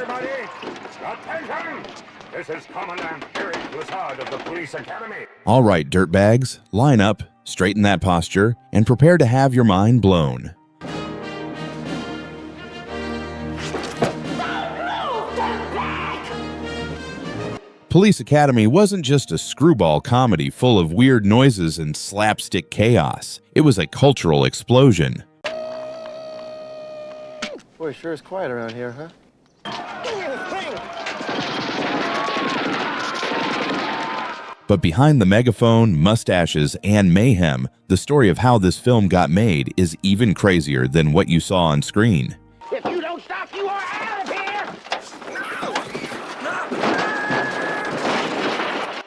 everybody! Attention! This is Commandant Eric Lassard of the Police Academy. All right, dirtbags, line up, straighten that posture, and prepare to have your mind blown. Police Academy wasn't just a screwball comedy full of weird noises and slapstick chaos. It was a cultural explosion. Boy, sure is quiet around here, huh? But behind the megaphone, mustaches, and mayhem, the story of how this film got made is even crazier than what you saw on screen. If you don't stop, you are out of here!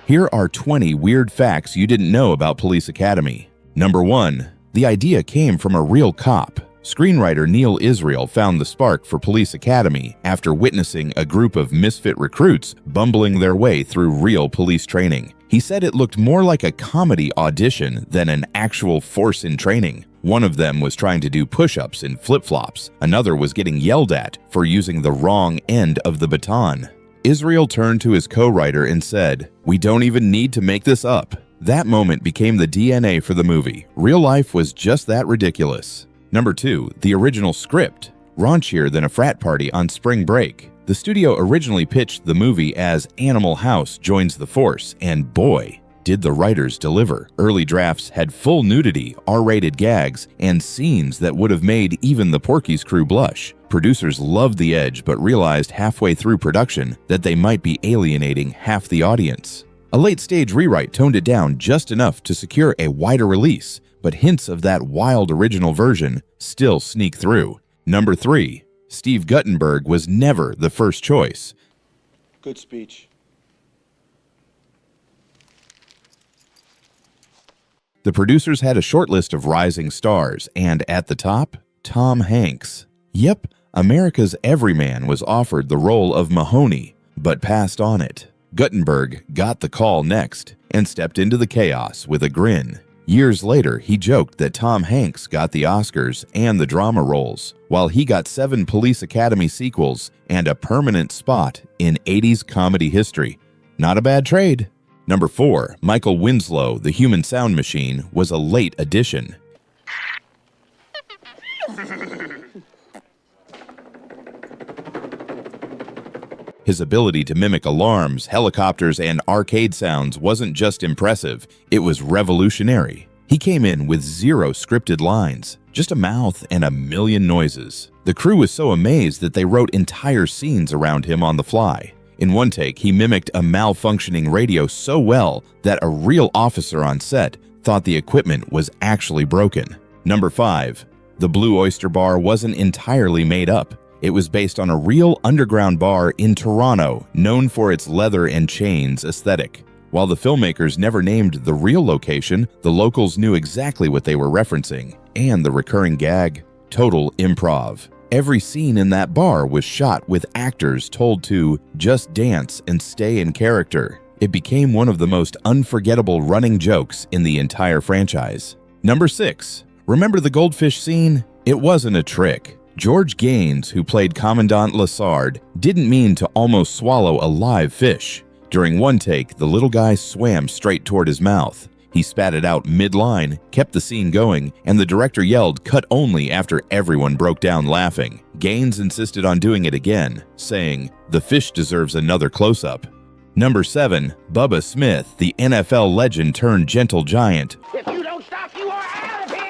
Here are 20 weird facts you didn't know about Police Academy. Number 1. The idea came from a real cop. Screenwriter Neil Israel found the spark for Police Academy after witnessing a group of misfit recruits bumbling their way through real police training. He said it looked more like a comedy audition than an actual force in training. One of them was trying to do push-ups in flip-flops. Another was getting yelled at for using the wrong end of the baton. Israel turned to his co-writer and said, "We don't even need to make this up." That moment became the DNA for the movie. Real life was just that ridiculous. Number 2. The original script. Raunchier than a frat party on spring break. The studio originally pitched the movie as Animal House joins the force, and boy, did the writers deliver. Early drafts had full nudity, R-rated gags, and scenes that would have made even the Porky's crew blush. Producers loved the edge but realized halfway through production that they might be alienating half the audience. A late-stage rewrite toned it down just enough to secure a wider release, but hints of that wild original version still sneak through. Number 3. Steve Guttenberg was never the first choice. Good speech. The producers had a short list of rising stars, and at the top, Tom Hanks. Yep, America's everyman was offered the role of Mahoney, but passed on it. Guttenberg got the call next and stepped into the chaos with a grin. Years later, he joked that Tom Hanks got the Oscars and the drama roles, while he got 7 Police Academy sequels and a permanent spot in 80s comedy history. Not a bad trade. Number 4. Michael Winslow, the human sound machine, was a late addition. His ability to mimic alarms, helicopters, and arcade sounds wasn't just impressive, it was revolutionary. He came in with 0 scripted lines, just a mouth and a million noises. The crew was so amazed that they wrote entire scenes around him on the fly. In one take, he mimicked a malfunctioning radio so well that a real officer on set thought the equipment was actually broken. Number 5. The Blue Oyster Bar wasn't entirely made up. It was based on a real underground bar in Toronto, known for its leather and chains aesthetic. While the filmmakers never named the real location, the locals knew exactly what they were referencing, and the recurring gag, total improv. Every scene in that bar was shot with actors told to just dance and stay in character. It became one of the most unforgettable running jokes in the entire franchise. Number 6. Remember the goldfish scene? It wasn't a trick. George Gaines, who played Commandant Lassard, didn't mean to almost swallow a live fish. During one take, the little guy swam straight toward his mouth. He spat it out mid-line, kept the scene going, and the director yelled "cut only" after everyone broke down laughing. Gaines insisted on doing it again, saying, "The fish deserves another close-up." Number 7. Bubba Smith, the NFL legend turned gentle giant. If you don't stop, you are out of here!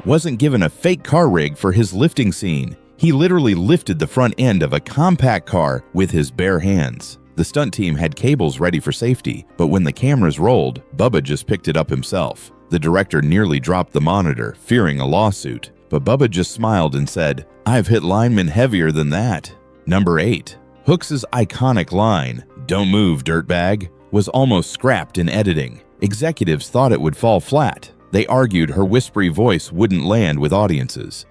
Wasn't given a fake car rig for his lifting scene. He literally lifted the front end of a compact car with his bare hands. The stunt team had cables ready for safety, but when the cameras rolled, Bubba just picked it up himself. The director nearly dropped the monitor, fearing a lawsuit, but Bubba just smiled and said, "I've hit linemen heavier than that." Number 8. Hooks' iconic line, "Don't move, dirtbag," was almost scrapped in editing. Executives thought it would fall flat. They argued her whispery voice wouldn't land with audiences.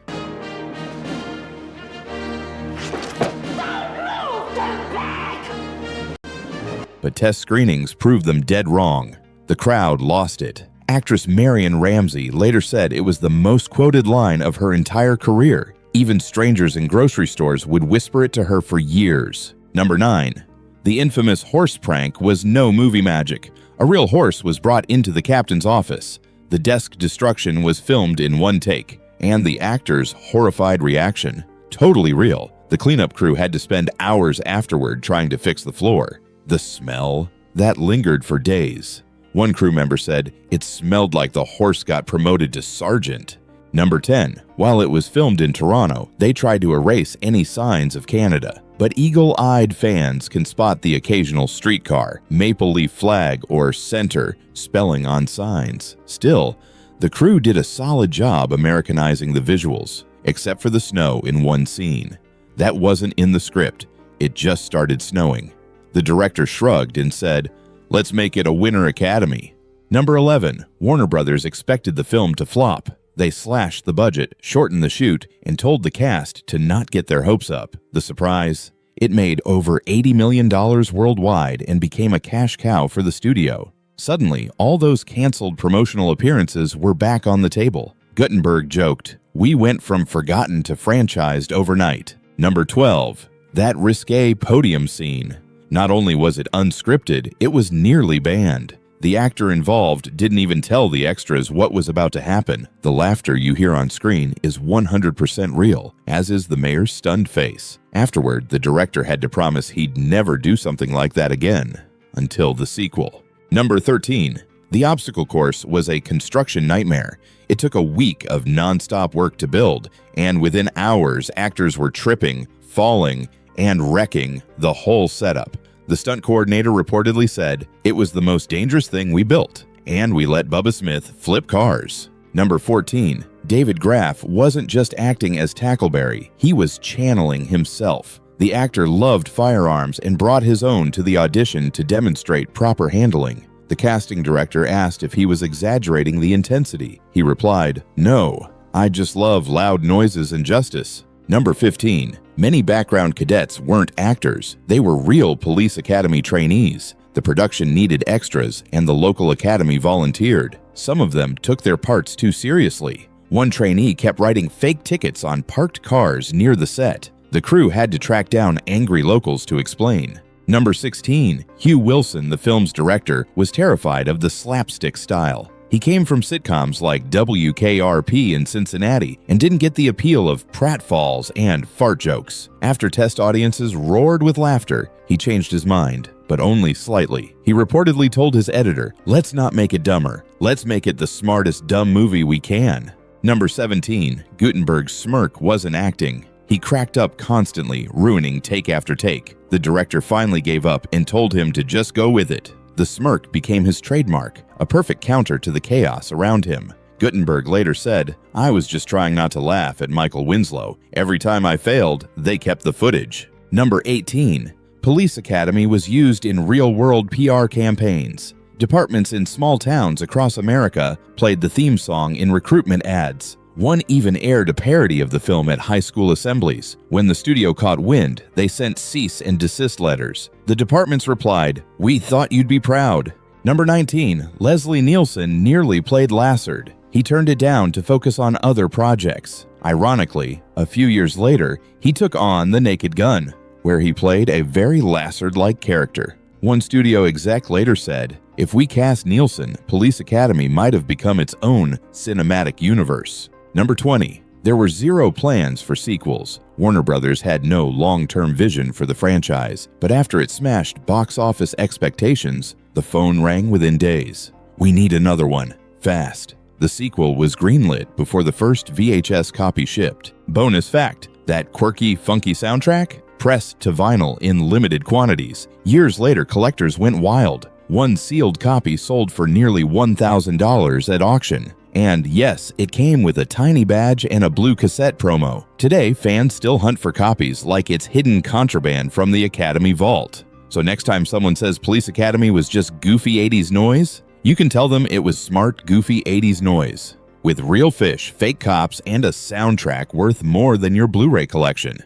But test screenings proved them dead wrong. The crowd lost it. Actress Marion Ramsey later said it was the most quoted line of her entire career. Even strangers in grocery stores would whisper it to her for years. Number 9. The infamous horse prank was no movie magic. A real horse was brought into the captain's office. The desk destruction was filmed in one take, and the actor's horrified reaction. Totally real. The cleanup crew had to spend hours afterward trying to fix the floor. The smell? That lingered for days. One crew member said, "It smelled like the horse got promoted to sergeant." Number 10. While it was filmed in Toronto, they tried to erase any signs of Canada. But eagle-eyed fans can spot the occasional streetcar, maple leaf flag, or center spelling on signs. Still, the crew did a solid job Americanizing the visuals, except for the snow in one scene. That wasn't in the script. It just started snowing. The director shrugged and said, "Let's make it a Winter Academy." Number 11. Warner Brothers expected the film to flop. They slashed the budget, shortened the shoot, and told the cast to not get their hopes up. The surprise? It made over $80 million worldwide and became a cash cow for the studio. Suddenly, all those canceled promotional appearances were back on the table. Guttenberg joked, "We went from forgotten to franchised overnight." Number 12. That risque podium scene. Not only was it unscripted, it was nearly banned. The actor involved didn't even tell the extras what was about to happen. The laughter you hear on screen is 100% real, as is the mayor's stunned face. Afterward, the director had to promise he'd never do something like that again, until the sequel. Number 13. The obstacle course was a construction nightmare. It took a week of non-stop work to build, and within hours, actors were tripping, falling, and wrecking the whole setup. The stunt coordinator reportedly said, "It was the most dangerous thing we built, and we let Bubba Smith flip cars." Number 14. David Graff wasn't just acting as Tackleberry, he was channeling himself. The actor loved firearms and brought his own to the audition to demonstrate proper handling. The casting director asked if he was exaggerating the intensity. He replied, "No, I just love loud noises and justice." Number 15. Many background cadets weren't actors. They were real police academy trainees. The production needed extras, and the local academy volunteered. Some of them took their parts too seriously. One trainee kept writing fake tickets on parked cars near the set. The crew had to track down angry locals to explain. Number 16. Hugh Wilson, the film's director, was terrified of the slapstick style. He came from sitcoms like WKRP in Cincinnati and didn't get the appeal of pratfalls and fart jokes. After test audiences roared with laughter, he changed his mind, but only slightly. He reportedly told his editor, "Let's not make it dumber. Let's make it the smartest dumb movie we can." Number 17. Guttenberg's smirk wasn't acting. He cracked up constantly, ruining take after take. The director finally gave up and told him to just go with it. The smirk became his trademark, a perfect counter to the chaos around him. Guttenberg later said, "I was just trying not to laugh at Michael Winslow. Every time I failed, they kept the footage." Number 18. Police Academy was used in real-world PR campaigns. Departments in small towns across America played the theme song in recruitment ads. One even aired a parody of the film at high school assemblies. When the studio caught wind, they sent cease and desist letters. The departments replied, "We thought you'd be proud." Number 19. Leslie Nielsen nearly played Lassard. He turned it down to focus on other projects. Ironically, a few years later, he took on The Naked Gun, where he played a very Lassard-like character. One studio exec later said, "If we cast Nielsen, Police Academy might have become its own cinematic universe." Number 20. There were zero plans for sequels. Warner Brothers had no long-term vision for the franchise, but after it smashed box office expectations, the phone rang within days. "We need another one, fast." The sequel was greenlit before the first VHS copy shipped. Bonus fact, that quirky, funky soundtrack? Pressed to vinyl in limited quantities. Years later, collectors went wild. One sealed copy sold for nearly $1,000 at auction. And yes, it came with a tiny badge and a blue cassette promo. Today, fans still hunt for copies like it's hidden contraband from the Academy vault. So next time someone says Police Academy was just goofy 80s noise, you can tell them it was smart, goofy 80s noise. With real fish, fake cops, and a soundtrack worth more than your Blu-ray collection.